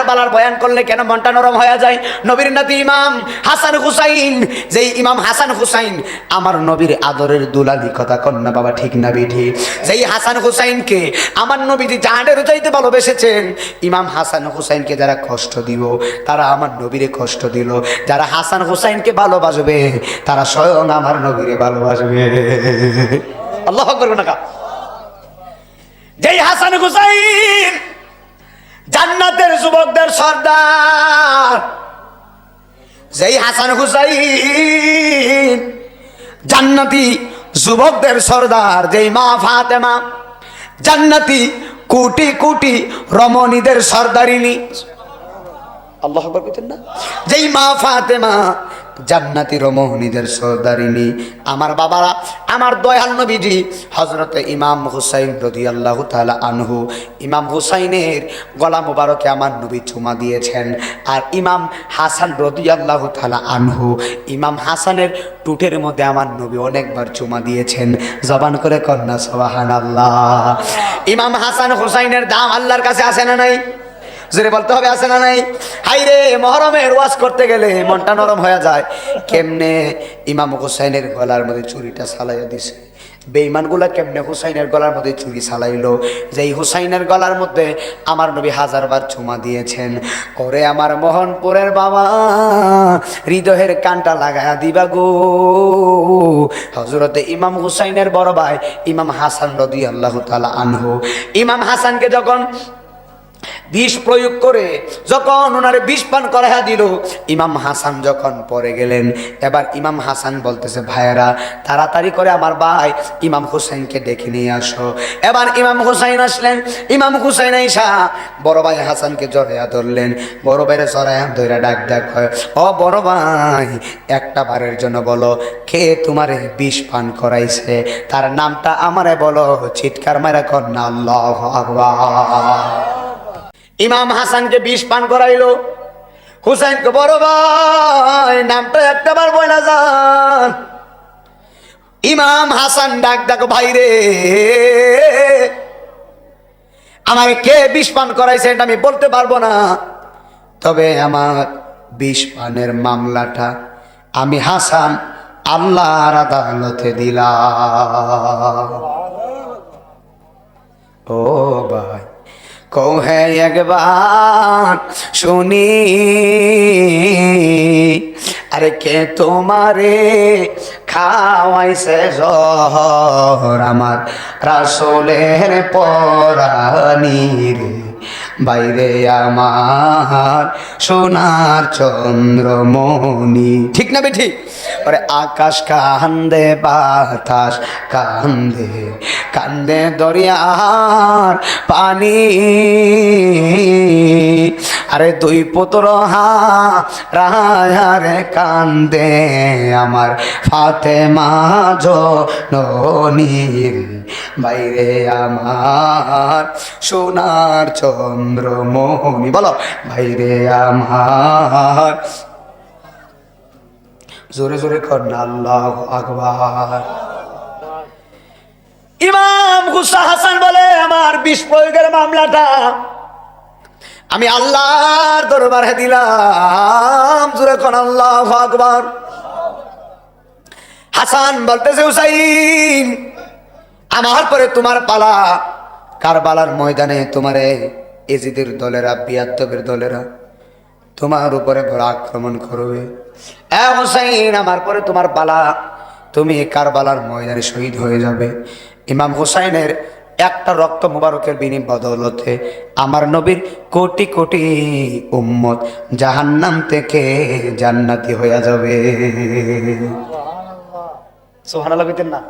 কারবালার বয়ান করলে কেন মনটা নরম হয়ে যায়? নবীর নাতি ইমাম হাসান হুসাইন, যেই ইমাম হাসান হুসাইন আমার নবীর আদরের দুলালি, কথা কন্যা বাবা ঠিক না বিধি? যেই হাসান হুসাইনকে আমার নবীজি জাহানের চাইতে ভালোবেসেছেন, ইমাম হাসান হুসাইনকে যারা কষ্ট দিব তারা আমার নবীরে কষ্ট দিল। যারা হাসান হুসাইনকে ভালোবাসবে তারা স্বয়ং আমার নবীরে ভালোবাসবে। আল্লাহু আকবার না? যেই হাসান হুসাইন জান্নাতের যুবকদের সর্দার, যেই হাসান হুসাইন জান্নাতি যুবকদের সর্দার, যেই মা ফাতেমা জান্নাতি কোটি কোটি রমণীদের সর্দারিনী, আল্লাহু আকবার কইতেন না? যেই মা ফাতেমা জান্নাতি রমণীদের সর্দারিনী, আমার বাবারা, আমার দয়াল নবীজি হযরতে ইমাম হুসাইন রাদিয়াল্লাহু তাআলা আনহু, ইমাম হুসাইনের গলা মোবারকে আমার নবী চুমা দিয়েছেন। আর ইমাম হাসান রাদিয়াল্লাহু তাআলা আনহু, ইমাম হাসানের টুটের মধ্যে আমার নবী অনেকবার চুমা দিয়েছেন। জবান করে কন্যা সুবহানাল্লাহ। ইমাম হাসান হুসাইনের দাম আল্লাহর কাছে আছে না নাই? জোরে বলতে হবে, আছে না নাই? হাইরে মুহররমের ওয়াজ করতে গেলে মনটা নরম হয়ে যায়। কেমনে ইমাম হুসাইনের গলার মধ্যে চুরিটা ছালাইয়া দিছে, বেঈমানগুলা কেমনে হুসাইনের গলার মধ্যে চুরি ছালাইলো। যেই হুসাইনের গলার মধ্যে আমার নবী হাজারবার চুমা দিয়েছেন। করে আমার মোহনপুরের বাবা হৃদয়ের কানটা লাগায়া দিবা গো। হযরতে ইমাম হুসাইনের বড় ভাই ইমাম হাসান রাদিয়াল্লাহু তাআলা আনহু, ইমাম হাসানকে যখন বিষ প্রয়োগ করে যখন ওনারে বিষ পান করাইয়া দিল, ইমাম হাসান যখন পরে গেলেন, এবার ইমাম হাসান বলতেছে, ভাইয়েরা তাড়াতাড়ি করে আমার ভাই ইমাম হুসাইনকে ডেকে নিয়ে আসো। এবার ইমাম হুসাইন আসলেন। ইমাম হুসাইন আইসা বড় ভাই হাসানকে জড়াইয়া ধরলেন। বড় ভাইরে জড়াইয়া ধরে ডাক ডাক হয়, ও বড় ভাই, একটা বারের জন্য বলো কে তোমারে বিষ পান করাইছে, তার নামটা আমারে বলো। চিৎকার মারা কন্যা আল্লাহু আকবার। ইমাম হাসানকে বিষ পান করাইলো। হুসাইনকে, বড় ভাই নামটা একটাবার বইলা যান। ইমাম হাসান ডাক ডাক, ভাই রে আমার কে বিষ পান করাইছে এটা আমি বলতে পারবো না, তবে আমার বিষ পানের মামলাটা আমি হাসান আল্লাহর আদালতে দিলাম। ও ভাই কহে একবার শুনি, আরে কে তোমারে খাওয়াইছে জহর, আমার রাসূলের পরানি রে, বাইরে আমার সোনার চন্দ্রমণি। ঠিক না বেঠি? ওরে আকাশ কান্দে, বাতাস কান্দে, কান্দে দরিয়ার পানি, আরে দুই পুত্র হারায় কান্দে আমার ফাতেমা জননী, বাইরে আমার সোনার চন্দ্রমণি। বলো বাইরে আমার, জোরে জোরে কন্যা আল্লাহু আকবার। ইমাম হাসান বলে, আমার বিষ প্রয়োগের মামলাটা আমি আল্লাহর দরবারে দিলাম। জোরে কন্যা আল্লাহু আকবার। হাসান বলতেছে, হুসাইন আমার পরে তোমার পালা। কারবালার ময়দানে তোমারে এজিদের দলেরা, বিয়াদ্দবের দলেরা তোমার উপরে বড় আক্রমণ করবে। হুসাইন আমার পরে তোমার পালা, তুমি কারবালার ময়দানে শহীদ হয়ে যাবে। ইমাম হুসাইনের একটা রক্ত মুবারকের বদৌলতে আমার নবীর কোটি কোটি উম্মত জাহান্নাম থেকে জান্নাতি হয়ে যাবে। সুবহানাল্লাহ কইতেন না?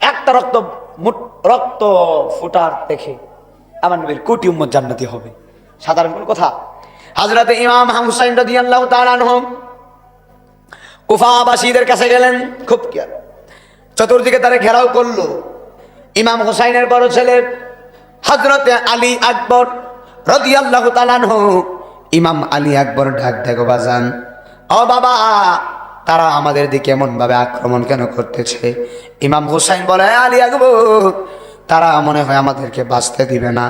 একটা রক্ত ফুটার দেখে আমার নবীর কোটি উম্মত জান্নাতি হবে, সাধারণ কোন কথা? হযরতে ইমাম হুসাইন রাদিয়াল্লাহু তাআলা আনহু কুফাবাসীদের কাছে গেলেন। খুব চতুর্দিকে তারা ঘেরাও করলো। ইমাম হুসাইনের বড় ছেলে হযরতে আলী আকবর রাদিয়াল্লাহু তাআলা আনহু, ইমাম আলী আকবর ডাক দেখো বাজান, ও বাবা, তারা আমাদের দিকে এমন ভাবে আক্রমণ কেন করতেছে? ইমাম হুসাইন বলে, আলী আকবর, তারা মনে হয় আমাদেরকে বাঁচতে দিবে না।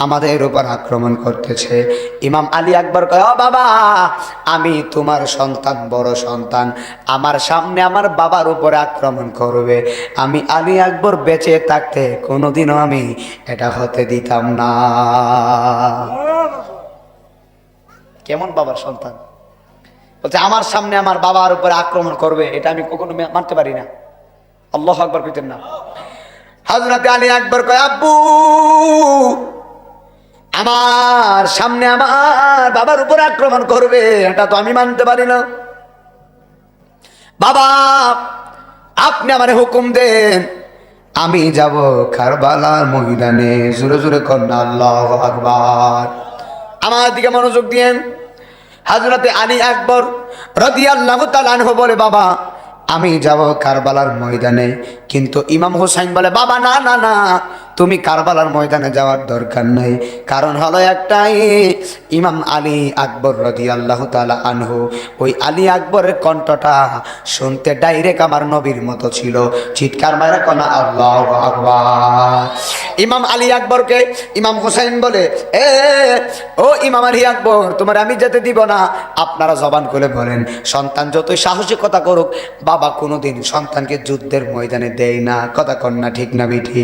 আমাদের উপর আক্রমণ করতেছে। ইমাম আলী আকবর কয়, ও বাবা, আমি তোমার সন্তান, বড় সন্তান, আমার সামনে আমার বাবার উপরে আক্রমণ করবে, আমি আলী আকবর বেঁচে থাকতে কোনোদিনও আমি এটা হতে দিতাম না। কেমন বাবার সন্তান? বলছে আমার সামনে আমার বাবার উপরে আক্রমণ করবে, এটা আমি কখনো মানতে পারি না। আল্লাহু আকবার কইতেন না? হযরত আলী আকবর কয়, আব্বু, আমার সামনে আমার বাবার উপর আক্রমণ করবে, এটা তো আমি মানতে পারি না। বাবা, আপনি আমারে হুকুম দেন, আমি যাব কারবালার ময়দানে। জোরে জোরে কন্যা আল্লাহু আকবার। আমার দিকে মনোযোগ দিয়েন। হযরতে আলী আকবর রাদিয়াল্লাহু তাআলা আনহু বলে, বাবা, আমি যাব কারবালার ময়দানে। কিন্তু ইমাম হুসাইন বলে, বাবা, না না না, তুমি কারবালার ময়দানে যাওয়ার দরকার নাই। কারণ হলো একটাই, ইমাম আলী আকবর রাদিয়াল্লাহু তাআলা আনহু, ওই আলী আকবরের কণ্ঠটা শুনতে ডাইরেক্ট আমার নবীর মতো ছিল। চিৎকার মারা কোন আল্লাহু আকবার। ইমাম আলী আকবরকে ইমাম হুসাইন বলে, ও ইমাম আলী আকবর, তোমার আমি যেতে দিব না। আপনারা জবান খুলে বলেন, সন্তান যতই সাহসিকতা করুক, বাবা কোনোদিন সন্তানকে যুদ্ধের ময়দানে দেয় না। কথা কন্যা ঠিক না বিঠি?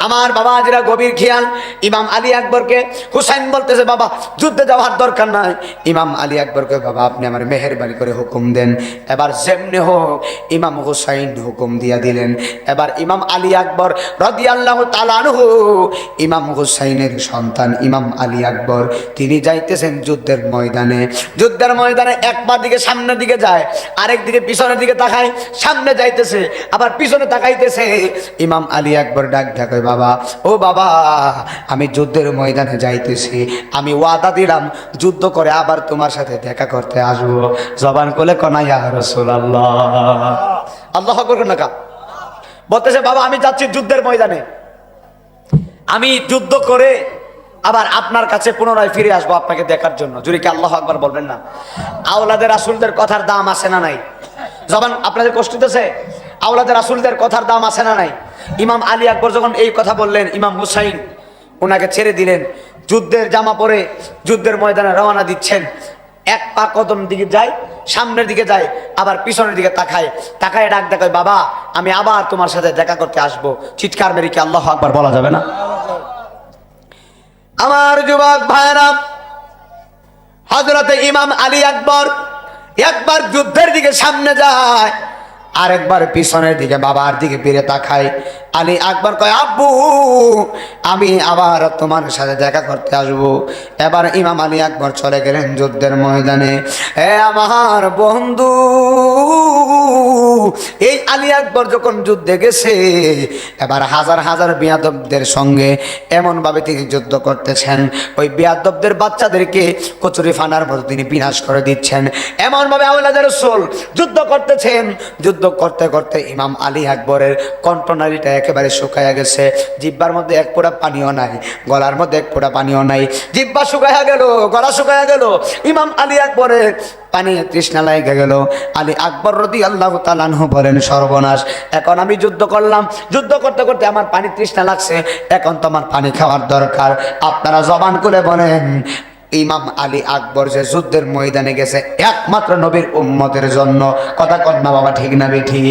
আমার বাবা আজরা গভীর খেয়াল। ইমাম আলী আকবরকে হুসাইন বলতেছে, বাবা, যুদ্ধে যাওয়ার দরকার নাই। ইমাম আলী আকবরকে, বাবা, আপনি আমার মেহেরবানি করে হুকুম দেন। এবার যেমনি হোক ইমাম হুসাইন হুকুম দিয়া দিলেন। এবার ইমাম আলী আকবর রাদিয়াল্লাহু তাআলা আনহু, ইমাম হুসাইনের সন্তান ইমাম আলী আকবর, তিনি যাইতেছেন যুদ্ধের ময়দানে। যুদ্ধের ময়দানে একবার দিকে সামনের দিকে যায়, আরেক দিকে পিছনের দিকে তাকায়। সামনে যাইতেছে, আবার পিছনে তাকাইতেছে। ইমাম আলী আকবর ডাক ডাকে, বাবা, ও বাবা, আমি যুদ্ধের ময়দানে যাইতেছি, আমি ওয়াদা দিলাম যুদ্ধ করে আবার তোমার সাথে দেখা করতে আসবো। জবান কোলে কনা ইয়া রাসূলুল্লাহ। আল্লাহু আকবার না কা? বলতেছে, বাবা, আমি যাচ্ছি যুদ্ধের ময়দানে, আমি যুদ্ধ করে আবার আপনার কাছে পুনরায় ফিরে আসবো আপনাকে দেখার জন্য। জুরি কি আল্লাহু আকবার বলবেন না? আওলাদের রাসূলদের কথার দাম আছে না নাই? জবান আপনাদের কষ্ট দিতেছে? আওলাদের রাসূলদের কথার দাম আছে না নাই? ইমাম আলী আকবর যখন এই কথা বললেন, ইমাম হুসাইন ওনাকে ছেড়ে দিলেন। যুদ্ধের জামা পরে যুদ্ধের ময়দানে রওনা দিচ্ছেন। এক পা কদম দিকে যায়, সামনের দিকে যায়, আবার পিছনের দিকে তাকায়। তাকায় ডাক দেখায়, বাবা, আমি আবার তোমার সাথে দেখা করতে আসবো। চিৎকার মেরে কি আল্লাহু আকবার বলা যাবে না? আমার যুবক ভাইরা, হযরতে ইমাম আলী আকবর একবার যুদ্ধের দিকে সামনে যায়, আরেকবার পিছনের দিকে বাবার দিকে ফিরে তাকায়। আলী আকবর কয়, আব্বু, আমি আবার তোমার সাথে দেখা করতে আসবো। এবার ইমাম আলী আকবর চলে গেলেন যুদ্ধের ময়দানে। আমার বন্ধু, এই আলী আকবর যখন যুদ্ধে গেছে, এবার হাজার হাজার বিয়াদবদের সঙ্গে এমনভাবে তিনি যুদ্ধ করতেছেন, ওই বিয়াদবদের বাচ্চাদেরকে কচুরি ফানার মতো তিনি বিনাশ করে দিচ্ছেন। এমনভাবে আওলাদের রাসূল যুদ্ধ করতেছেন। যুদ্ধ করতে করতে ইমাম আলী আকবরের কণ্ঠনালীটা একেবারে শুকায়া গেছে। জিহ্বার মধ্যে এক ফোঁটা পানিও নাই, গলার মধ্যে এক ফোঁটা পানিও নাই। জিহ্বা শুকায়া গেল, গলা শুকায়া গেল। ইমাম আলী আকবরের পানি তৃষ্ণা লাগে গেল। আলী আকবর রাদিয়াল্লাহু তাআলা আনহু বলেন, সর্বনাশ, এখন আমি যুদ্ধ করলাম, যুদ্ধ করতে করতে আমার পানি তৃষ্ণা লাগছে, এখন তো আমার পানি খাওয়ার দরকার। আপনারা জবান খুলে বলেন, ইমাম আলী আকবর যে যুদ্ধের ময়দানে গেছে একমাত্র নবীর উম্মতের জন্য। কথা কন না বাবা, ঠিক না বেঠি?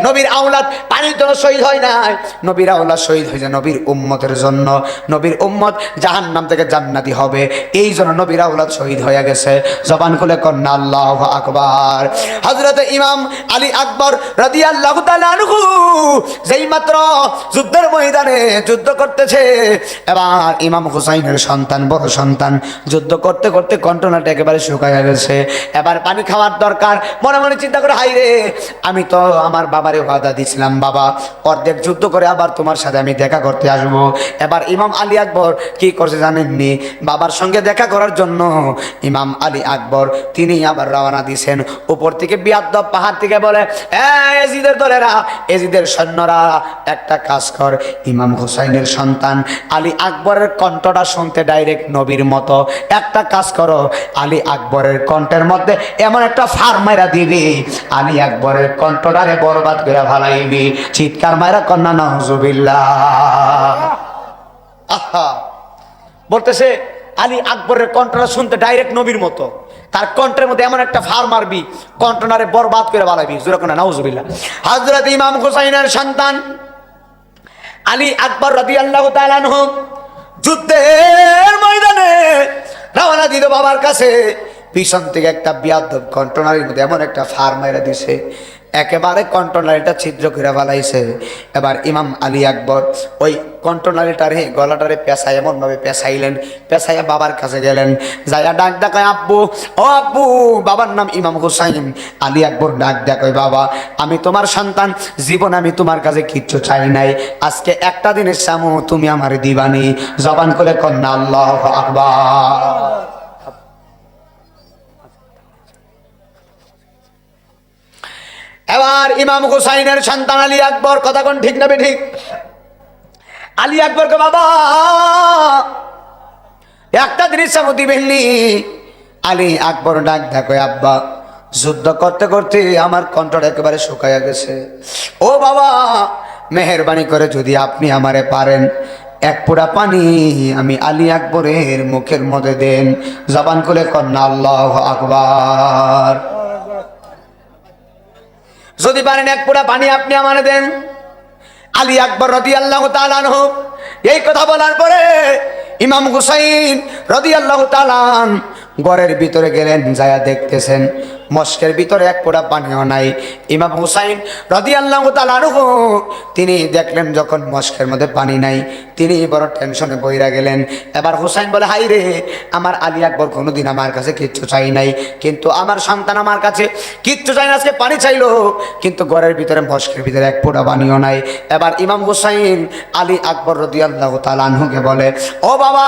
নবীর আওলাদ পানির জন্য শহীদ হয় নাই, নবীর আওলাদ শহীদ হয়েছে নবীর উম্মতের জন্য। নবীর উম্মত জাহান্নাম থেকে জান্নাতি হবে, এই জন্য নবীর আওলাদ শহীদ হয়ে গেছে। জবান খুলে কন না আল্লাহু আকবার। হযরত ইমাম আলী আকবর রাদিয়াল্লাহু তাআলা আনহু যেই মাত্র যুদ্ধের ময়দানে যুদ্ধ করতেছে, এবার ইমাম হুসাইনের সন্তান, বড় সন্তান, যুদ্ধ করতে করতে কণ্ঠনাটা একেবারে শুকায়া গেছে। এবার পানি খাওয়ার দরকার। মনে মনে চিন্তা করে, হাই রে, আমি তো আমার বাবারে ওয়াদা দিছিলাম, বাবা, অর্ধেক যুদ্ধ করে আবার তোমার সাথে আমি দেখা করতে আসবো। এবার ইমাম আলী আকবর কি করছে জানেননি? বাবার সঙ্গে দেখা করার জন্য ইমাম আলী আকবর তিনি আবার রওনা দিয়েছেন। উপর থেকে বিয়াদ্দব পাহাড় থেকে বলে, এজিদের দলেরা, এজিদের সৈন্যরা, একটা কাজ কর, ইমাম হুসাইনের সন্তান আলী আকবরের কণ্ঠটা শুনতে ডাইরেক্ট নবীর মতো, একটা কাজ করো, আলী আকবরের কণ্ঠের মধ্যে এমন একটা ফার মাইরা দিবি, আলী আকবরের কণ্ঠটারে বরবাদ করে ভালাইবি। চিৎকার মাইরা কন্যা নাউজুবিল্লাহ। আহা, বলতেছে আলী আকবরের কণ্ঠটা শুনতে ডাইরেক্ট নবীর মতো, তার কণ্ঠের মধ্যে এমন একটা ফার মারবি কণ্ঠনারে বরবাদ করে বালাবি। জোরে নাউজুবিল্লাহ। হযরত ইমাম হুসাইনের সন্তান আলী আকবর রাদিয়াল্লাহু তাআলা আনহু যুদ্ধের ময়দানে রওনা দিল বাবার কাছে। পিছন থেকে একটা বিয়াদব কণ্ঠনারীর মধ্যে এমন একটা ফার মাইরা দিছে, একেবারে কণ্ঠনালীটা ছিদ্র করে ফেলাইছে। এবার ইমাম আলী আকবর ওই কণ্ঠনালীটারে গলাটারে পেঁচাই এমনভাবে পেঁচাইলেন, পেঁচাইয়া বাবার কাছে গেলেন, যাইয়া ডাক ডাকায় আব্বু, ও আব্বু। বাবার নাম ইমাম হুসাইন। আলী আকবর ডাক ডাকায়, বাবা আমি তোমার সন্তান, জীবন আমি তোমার কাছে কিচ্ছু চাই নাই, আজকে একটা দিনের সামু তুমি আমার দিবানি। জবান করে কন্যা আল্লাহু আকবার। এবার ইমাম হুসাইনের সন্তান আলী আকবর, কথা কোন ঠিক না ঠিক? আলী আকবরকে বাবা একটা জিনিস সামু দিবেননি। আলী আকবর ডাক দেখো, আব্বা যুদ্ধ করতে করতে আমার কণ্ঠটা একেবারে শুকাইয়া গেছে, ও বাবা মেহেরবানি করে যদি আপনি আমারে পারেন এক পোড়া পানি আমি আলী আকবরের মুখের মধ্যে দেন। জবান খুলে কন্যা আল্লাহু আকবার। যদি পারেন এক পোড়া পানি আপনি আমারে দেন। আলী আকবর রাদিয়াল্লাহু তাআলা আনহু এই কথা বলার পরে ইমাম হুসাইন রাদিয়াল্লাহু তাআলা ঘরের ভিতরে গেলেন, যায়া দেখতেছেন মস্কের ভিতরে এক পোড়া পানিও নাই। ইমাম হুসাইন রাদিয়াল্লাহু তাআলা আনহু তিনি দেখলেন যখন মস্কের মধ্যে পানি নাই, তিনি বড় টেনশনে বইরা গেলেন। এবার হুসাইন বলে, হাই রে, আমার আলী আকবর কোনোদিন আমার কাছে কিচ্ছু চাই নাই, কিন্তু আমার সন্তান আমার কাছে কিচ্ছু চাই না, আজকে পানি চাইলো, কিন্তু ঘরের ভিতরে মস্কের ভিতরে এক পোড়া পানিও নাই। এবার ইমাম হুসাইন আলী আকবর রাদিয়াল্লাহু তাআলা আনহুকে বলে, ও বাবা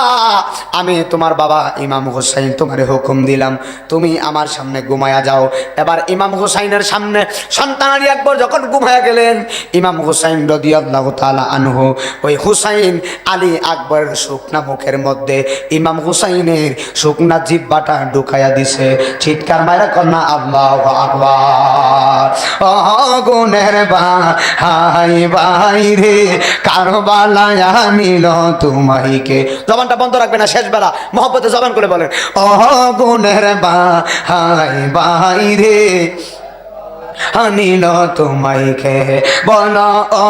আমি তোমার বাবা ইমাম হুসাইন, তোমারে হুকুম দিলাম তুমি আমার সামনে ঘুমায়া যাও। এবার ইমাম হুসাইনের সামনে সন্তান আলী আকবর যখন ঘুমায়া গেলেন, ইমাম হুসাইন রাদিয়াল্লাহু তাআলা আনহু ওই হুসাইন আলী আকবরের শুকনা মুখের মধ্যে ইমাম হুসাইনের শুকনা জিহ্বাটা ঢুকাইয়া দিছে। চিৎকার মাইরা কন্যা আল্লাহু আকবার। গুনের ভাই ভাই রে কারবালায় নিল তোমাইকে। জবানটা বন্ধ রাখবে না, শেষ বেলা মহব্বতে জবান করে বলেন, ও গুনের ভাই ভাই রে আনিল তোমাইকে। বলো ও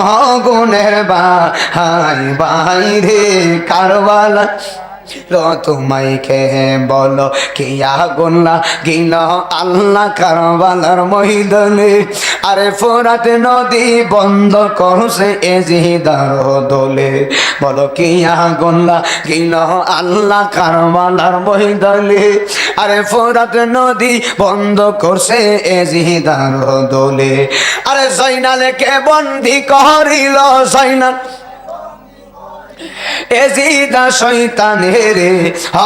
গুনের ভাই ভাই রে কারবালা তোমাইকে। বলো কিয়া গুনলা গিল আল্লাহ কারবালার ময়দানে। আরে ফোরাত নদী বন্ধ করছে এজিদার দোলে। বলো কিয়া গুনলা গিল আল্লাহ কারবালার ময়দানে। আরে ফোরাত নদী বন্ধ করছে এজিদার দোলে। আরে জয়নালকে বন্দি করিল জয়নাল এজিদা শয়তানের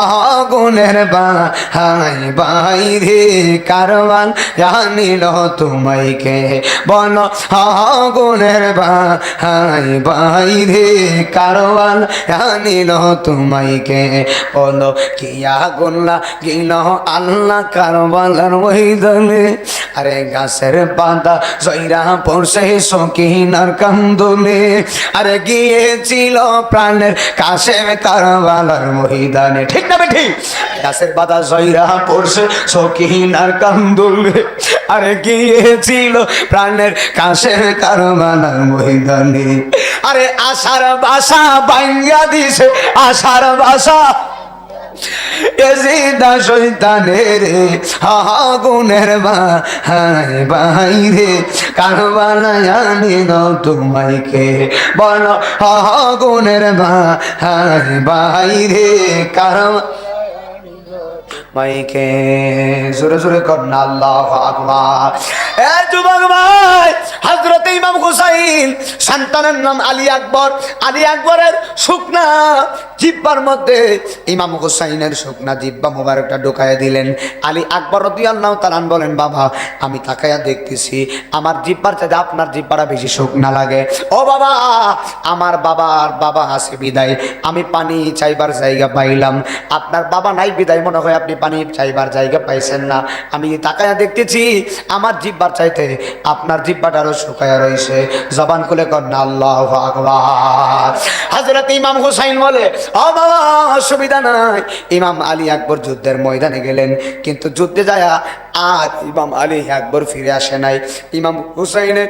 আগুনের ভাই ভাই রে কারবাল জানিল তোমাইকে। বলো আগুনের ভাই ভাই রে কারবাল জানিল তোমাইকে। বলো কি আগুন লাগিল আল্লাহ কারবালার ময়দানে। আরে গাছের পাতা জয়রা পড়ছে সকিনার কান্দনে। আরে গিয়েছিল প্রাণের কাছে কারবালার ময়দানে। ঠিক না ঠিক? গাছের পাতা জয়রা পড়ছে সকিনার কান্দনে। আরে গিয়েছিল প্রাণের কাছে কারবালার ময়দানে। আরে আশার বাসা ভাঙ্গা দিছে, আশার বাসা এজিদা শয়তানের আগুনের ভাই ভাই রে কারবালায় আনিল তোমাইকে। বলো আগুনের ভাই ভাই রে মাইকে। জোরে জোরে কন্যা আল্লাহু আকবার। এ যুবক ভাই, হযরত ইমাম হুসাইন সন্তানের নাম আলী আকবর। আলী আকবরের শুকনা জিহ্বার মধ্যে ইমাম হুসাইনের শুকনা জিহ্বা মোবারকটা ঢুকাইয়া দিলেন। আলী আকবর রাদিয়াল্লাহু তাআলা বলেন, বাবা আমি তাকাইয়া দেখতেছি আমার জিহ্বার চাইতে আপনার জিহ্বাটা বেশি শুকনা লাগে। ও বাবা, আমার বাবার বাবা আছে বিদায় আমি পানি চাইবার জায়গা পাইলাম, আপনার বাবা নাই বিদায় মনে হয় আপনি পানি চাইবার জায়গা পাইছেন না। আমি তাকাইয়া দেখতেছি আমার জিহ্বার চাইতে আপনার জিহ্বাটা আরো শুকায়া রইছে, জবান খুলে কন্যা আল্লাহু আকবার। হযরত ইমাম হুসাইন বলে, ও বাবা অসুবিধা নাই। ইমাম আলী আকবর যুদ্ধের ময়দানে গেলেন, কিন্তু যুদ্ধে যায় আর ইমাম আলী আকবর ফিরে আসে নাই। ইমাম হুসাইনের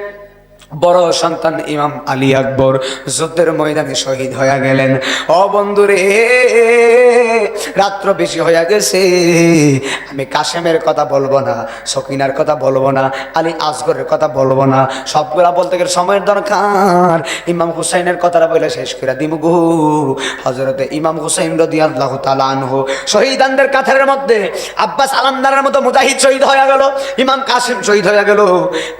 বড় সন্তান ইমাম আলী আকবর যুদ্ধের ময়দানে শহীদ হয়ে গেলেন। ও বন্ধুরে, রাত্র বেশি হয়ে গেছে, আমি কাশেমের কথা বলবো না, সকিনার কথা বলবো না, আলী আসগরের কথা বলবো না, সবগুলা বলতে গেলে সময়ের দরকার। ইমাম হুসাইনের কথাটা বলে শেষ করে দিব গো। হযরতে ইমাম হুসাইন রাদিয়াল্লাহু তাআলা আনহু শহীদানদের কাতারের মধ্যে আব্বাস আলামদারের মতো মুজাহিদ শহীদ হয়ে গেল, ইমাম কাসেম শহীদ হয়ে গেল,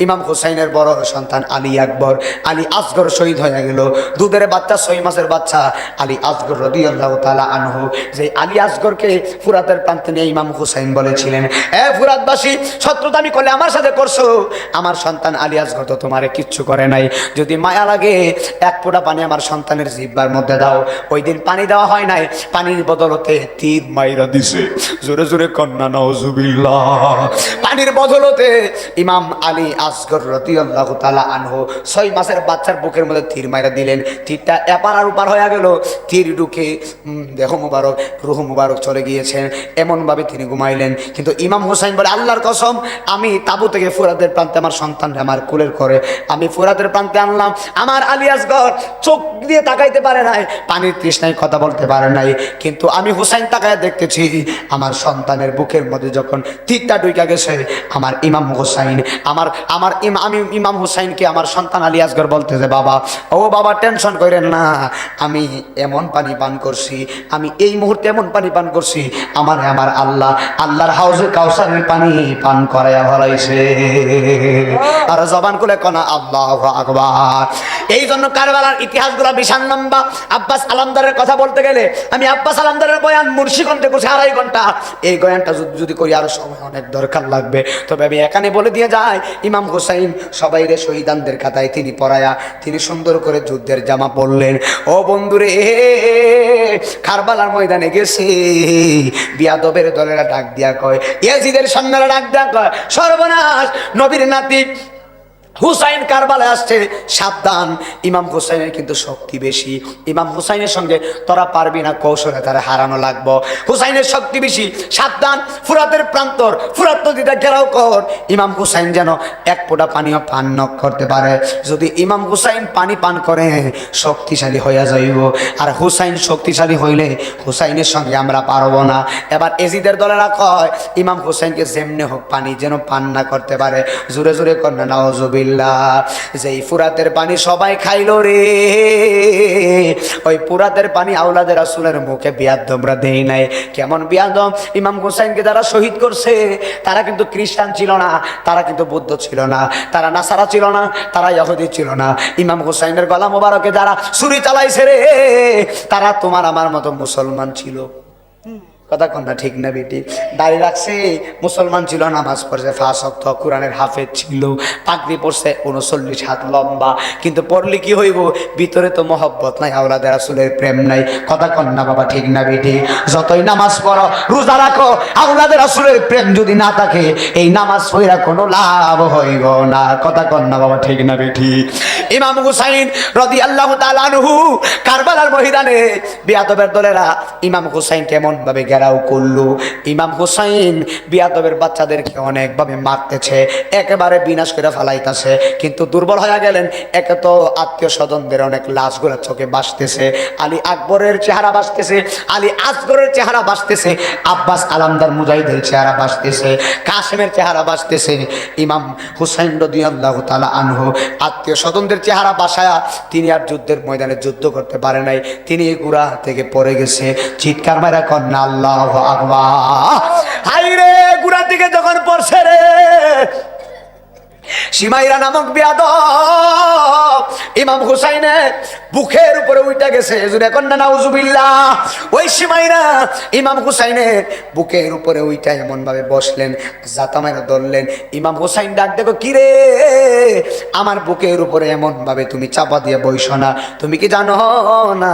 ইমাম হুসাইনের বড় সন্তান আলী আকবর, আলী আসগর শহীদ হয়ে গেল। দুধের বাচ্চা, 6 মাসের বাচ্চা আলী আসগর রাদিয়াল্লাহু তাআলা আনহু। যে আলী আসগরকে ফুরাতের প্রান্তে নিয়ে ইমাম হুসাইন বলেছিলেন, এ ফুরাতবাসী, শত্রুতামি করলে আমার সাথে করছো, আমার সন্তান আলী আসগর তো তোমারে কিচ্ছু করে নাই, যদি মায়া লাগে এক ফোঁটা পানি আমার সন্তানের জিহ্বার মধ্যে দাও। ওই দিন পানি দেওয়া হয় নাই, পানির বদলতে তীর মাইরা দিছে। জোরে জোরে কন্যা নাউজুবিল্লাহ। পানির বদলতে ইমাম আলী আসগর রাদিয়াল্লাহু তাআলা আনহু 6 মাসের বাচ্চার বুকের মধ্যে তীর মাইরা দিলেন। তীরটা এপার আর ওপার হয়ে গেল, তীর ঢুকে দেহ মুবারক, রুহ মুবারক চলে গিয়েছেন। এমন ভাবে তিনি ঘুমাইলেন। কিন্তু ইমাম হুসাইন বলে, আল্লাহর কসম, আমি তাবু থেকে ফুরাতের প্রান্তে আমার সন্তান আমার কুলের করে আমি ফুরাতের প্রান্তে আনলাম। আমার আলী আসগর চোখ দিয়ে তাকাইতে পারে নাই, পানির তৃষ্ণায় কথা বলতে পারে নাই, কিন্তু আমি হুসাইন তাকায় দেখতেছি আমার সন্তানের বুকের মধ্যে যখন তীরটা ঢুকে গেছে, আমার ইমাম হুসাইন আমি ইমাম হুসাইনকে আমার সন্তান আলী আসগর বলতেছে, বাবা, ও বাবা, টেনশন করেন না, আমি এমন পানি পান করছি, আমি এই মুহূর্তে এমন পানি পান করছি, আমার আল্লাহর হাউজে কাউসারের পানি পান করাইয়া ভরাইছে। আর জবান খুলে কনা আল্লাহু আকবার। এই জন্য কারবালার ইতিহাসগুলো বিশাল লম্বা। আব্বাস আলামদারের কথা বলতে গেলে আমি আব্বাস আলামদারের বয়ান মুন্সিগঞ্জে করছি 2.5 ঘন্টা। এই বয়ানটা যদি করি আরো সময় অনেক দরকার লাগবে, তবে আমি এখানে বলে দিয়ে যাই, ইমাম হুসাইন সবাইরে শহীদানদের খাতায় তিনি পড়ায়া তিনি সুন্দর করে যুদ্ধের জামা পরলেন। ও বন্ধুরে, কারবালার ময়দানে গেছে, বিয়াদবের দলেরা ডাক দিয়া কয়, ইয়াজিদের সৈন্যরা ডাক দিয়া কয়, সর্বনাশ, নবীর নাতি হুসাইন কারবালায় আসছে, সাবধান, ইমাম হুসাইনের কিন্তু শক্তি বেশি, ইমাম হুসাইনের সঙ্গে তোরা পারবি না, কৌশলে তারা হারানো লাগবো, হুসাইনের শক্তি বেশি, সাবধান, ফুরাতের প্রান্তর, ফুরাত নদীটা ঘেরাও কর, ইমাম হুসাইন যেন এক ফোঁটা পানিও পান ন করতে পারে। যদি ইমাম হুসাইন পানি পান করে শক্তিশালী হইয়া যাইব, আর হুসাইন শক্তিশালী হইলে হুসাইনের সঙ্গে আমরা পারবো না। এবার এজিদের দলেরা কয়, ইমাম হুসাইনকে যেমনি হোক পানি যেন পান না করতে পারে। জোরে জোরে কন্যা নাউজুবিল্লাহ। যেই ফুরাতের পানি সবাই খাইলো রে, ওই ফুরাতের পানি আওলাদে রাসূলের মুখে বিয়াদমরা দেই নাই। কেমন বিয়াদম? ইমাম হুসাইনকে যারা শহীদ করছে তারা কিন্তু খ্রিস্টান ছিল না, তারা কিন্তু বৌদ্ধ ছিল না, তারা নাসারা ছিল না, তারা ইহুদি ছিল না। ইমাম হুসাইনের গলা মোবারকে যারা ছুরি চালাইছে রে, তারা তোমার আমার মতো মুসলমান ছিল। কথা কন্যা ঠিক না বেটি? দাড়ি রাখছে, মুসলমান ছিল, নামাজ পড়ছে 5 ওয়াক্ত, কোরআনের হাফেজ ছিল, পাগড়ি পড়ছে 39 হাত লম্বা, কিন্তু পড়লে কি হইব? ভিতরে তো মহব্বত নাই, আওলাদে রাসূলের প্রেম নাই। কথা কন্যা বাবা ঠিক না বেটি? যতই নামাজ পড়ো, রোজা রাখো, আওলাদে রাসূলের প্রেম যদি না থাকে, এই নামাজ পড়া কোনো লাভ হইব না। কথা কন্যা বাবা ঠিক না বেটি? ইমাম হুসাইন রাদিয়াল্লাহু তাআলা আনহু কারবালার ময়দানে বিয়াদবের দলেরা ইমাম হুসাইন কেমন ভাবে ঘেরাও করলো। ইমাম হুসাইন বিয়াদবের বাচ্চাদেরকে অনেকভাবে মারতেছে, একেবারে বিনাশ করে ফেলাইতেছে, কিন্তু দুর্বল হয়ে গেলেন। একে তো আত্মীয় স্বজনদের অনেক লাশগুলো চোখে ভাসতেছে, আলী আকবরের চেহারা ভাসতেছে, আলী আসগরের চেহারা ভাসতেছে, আব্বাস আলামদার মুজাহিদের চেহারা ভাসতেছে, কাসেমের চেহারা ভাসতেছে। ইমাম হুসাইন রাদিয়াল্লাহু তাআলা আনহু আত্মীয় স্বজনদের চেহারা বাসায়া তিনি আর যুদ্ধের ময়দানে যুদ্ধ করতে পারে নাই, তিনি এই গুড়া থেকে পড়ে গেছে। চিৎকার মারা কন্যা আল্লাহু আকবার। হাই রে, গুড়া থেকে যখন পড়ছে রে, সিমাইরা নামক বিয়াদব ইমাম হুসাইনের বুকের উপরে উঠে গেছে। জুরে কন্যা নাউজুবিল্লাহ। ওই সিমাইরা ইমাম হুসাইনের বুকের উপরে উঠে এমন ভাবে বসলেন, জাতামাইরা ধরলেন। ইমাম হুসাইন ডাক দেখো, কি রে, আমার বুকের উপরে এমন ভাবে তুমি চাপা দিয়ে বইছো না? তুমি কি জানো না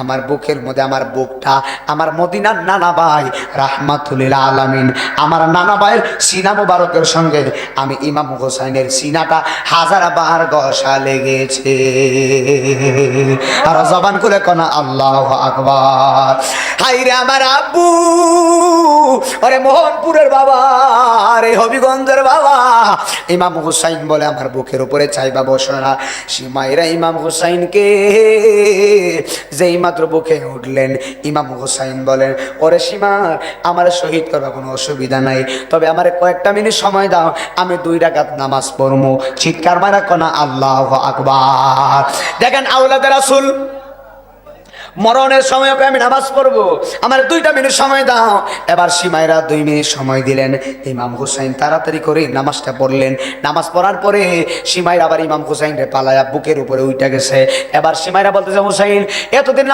আমার বুকের মধ্যে, আমার বুকটা আমার মদিনার নানা ভাই রাহমাতুল লিল আলামিন, আমার নানা ভাইয়ের সিনা মুবারকের সঙ্গে আমি ইমাম হুসাইন হুসাইনের সিনাটা হাজারবার ঘষা লেগেছে। আর জবান করে কোনা আল্লাহু আকবার। হাইরে আমার আব্বু, আরে মোহনপুরের বাবা, আরে হবিগঞ্জের বাবা, ইমাম হুসাইন বলে আমার বুকের উপরে চাইবা বসরা। সীমাইরা ইমাম হুসাইনকে যেই মাত্র বুকে উঠলেন, ইমাম হুসাইন বলেন, ওরে সীমা, আমার শহীদ করার কোনো অসুবিধা নাই, তবে আমার কয়েকটা মিনিট সময় দাও, আমি 2 রাকাত নামাজ পড়বো। চিৎকার মারা কোনা আল্লাহু আকবার। দেখেন আওলাদ রাসূল মরণের সময় আমি নামাজ পড়বো, আমার 2টা মিনিট সময় দাও। এবার সীমাইরা 2 মিনিট সময় দিলেন। ইমাম হুসাইন তাড়াতাড়ি করে নামাজটা পড়লেন। নামাজ পড়ার পরে সীমাইরা আবার ইমাম হুসাইনরে পালায়া বুকের উপরে উঠে গেছে। এবার সীমাইরা বলতেছে, হুসাইন এতদিন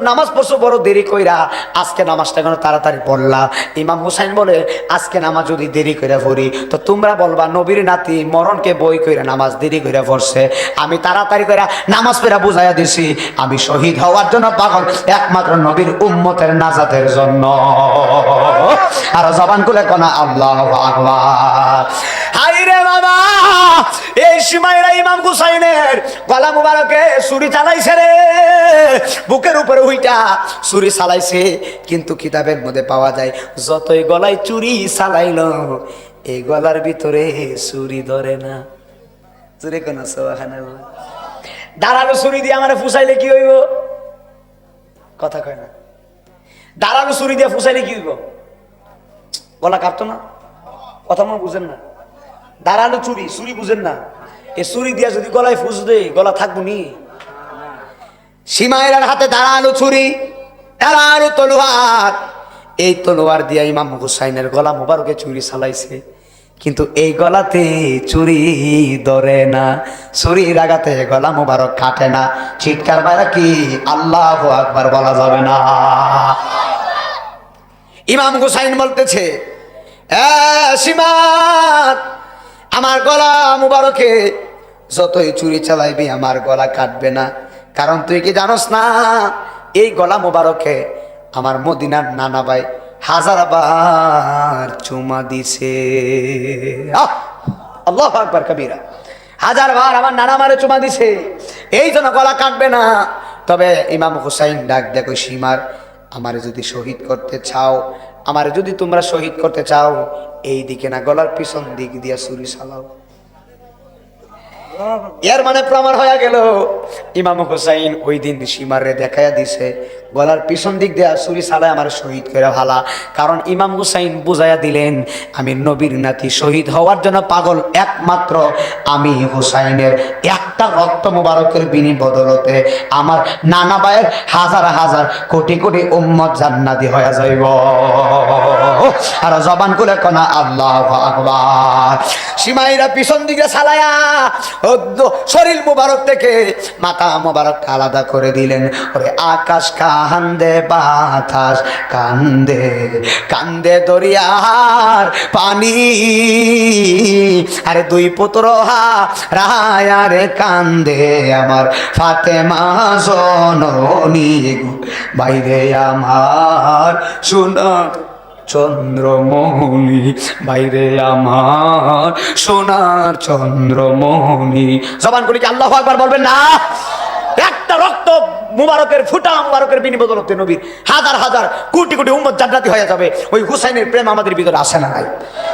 নামাজ পড়ছো বড় দেরি কইরা, আজকে নামাজটা কেন তাড়াতাড়ি পড়লা? ইমাম হুসাইন বলে, আজকে নামাজ যদি দেরি কইরা পড়ি তো তোমরা বলবা নবীর নাতি মরণকে বই কইরা নামাজ দেরি কইরা পড়ছে। আমি তাড়াতাড়ি কইরা নামাজ পড়া বুঝাইয়া দিছি, আমি শহীদ হওয়ার জন্য পাগল, একমাত্র নবীর উম্মতের নাজাতের জন্য। আর জবান খুলে কোনা আল্লাহু আকবার। হাইরে বাবা, এই সীমাইরা ইমাম হুসাইনের গলা মুবারকে ছুরি চালাইছে রে, বুকের উপরে উইটা ছুরি চালাইছে। কিন্তু কিতাবের মধ্যে পাওয়া যায়, যতই গলায় চুরি চালাইলো এই গলার ভিতরে ছুরি ধরে না। চুরি কোন সুবহানাল্লাহ। দাঁড়ানো ছুরি দিয়ে আমারে ফুসাইলে কি হইব? কথা কয় না। দাঁড়ানো ছুরি দিয়ে ফুসাইলে কি হইব? গলা কাটতো না? কথা মনে বুঝেন না? দাঁড়ানো ছুরি বুঝেন না? এই ছুরি দিয়া যদি গলায় ফুস দেয়, গলা থাকবো নি? সীমাইরার হাতে দাঁড়ানো ছুরি, দাঁড়ানো তলোয়ার, এই তলোয়ার দিয়া ইমাম হুসাইনের গলা মোবারকে ছুরি চালাইছে, কিন্তু এই গলাতে চুরি ধরে না, ছুরির আঘাতে গলা মোবারক কাটে না। চিৎকার মারা কি আল্লাহু আকবার বলা যাবে না? ইমাম হুসাইন বলতেছে, সীমাত, আমার গলা মুবারকে যতই চুরি চালাইবি আমার গলা কাটবে না, কারণ তুই কি জানোস না এই গলা মুবারকে আমার মদিনার নানা ভাই হাজারবার চুমা দিছে। আল্লাহু আকবার কবীরা। হাজারবার আমার নানা মারে চুমা দিছে, এই জন্য গলা কাটবে না। তবে ইমাম হুসাইন ডাক দেখো, সীমার আমারে যদি শহীদ করতে চাও, আমারে যদি তোমরা শহীদ করতে চাও, এই দিকে না গলার পিছন দিক দিয়া ছুরি চালাও। এর মানে প্রমাণ হয়ে গেল ইমাম হুসাইন ওই দিন সীমারে দেখাইয়া দিছে গলার পিছন দিক দিয়া ছুরি চালায় আমার শহীদ করে ভালা। কারণ ইমাম হুসাইন বুঝাইয়া দিলেন, আমি নবীর নাতি, শহীদ হওয়ার জন্য পাগল, একমাত্র আমি হুসাইনের একটা রক্ত মুবারকের বিনিবদলতে আমার নানা ভাইয়ের হাজার হাজার কোটি কোটি উম্মত জান্নাতি হয়ে যাইব। আর জবান খুলে কোনা আল্লাহু আকবার। সীমাইরা পিছন দিকে চালায়া শরীর মুবারক থেকে মাথা মুবারক আলাদা করে দিলেন। ওরে আকাশ কান্দে, বাতাস কান্দে, কান্দে দরিয়ার পানি, আরে 2 পুত্র রায়ারে কান্দে আমার ফাতেমা জননী, বাইরে আমার সোনার চন্দ্রমণি, বাইরে আমার সোনার চন্দ্রমণি। জবান করে কি আল্লাহু আকবার বলবেন না? একটা রক্ত মুবারকের ফুটা মুবারকের বিনিবদলতে নবীর হাজার হাজার কোটি কোটি উম্মত জান্নাতি হয়ে যাবে। ওই হুসাইনের প্রেম আমাদের ভিতরে আসে না নাই?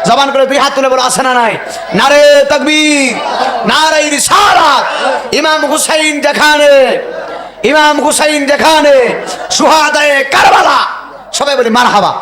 জবান করে 2 হাত তুলে বলো, আসে না নাই? নারে তাকবীর, নারে রিসালাত। ইমাম হুসাইন যেখানে সুহাদায়ে কারবালা, সবাই বলি মারহাবা।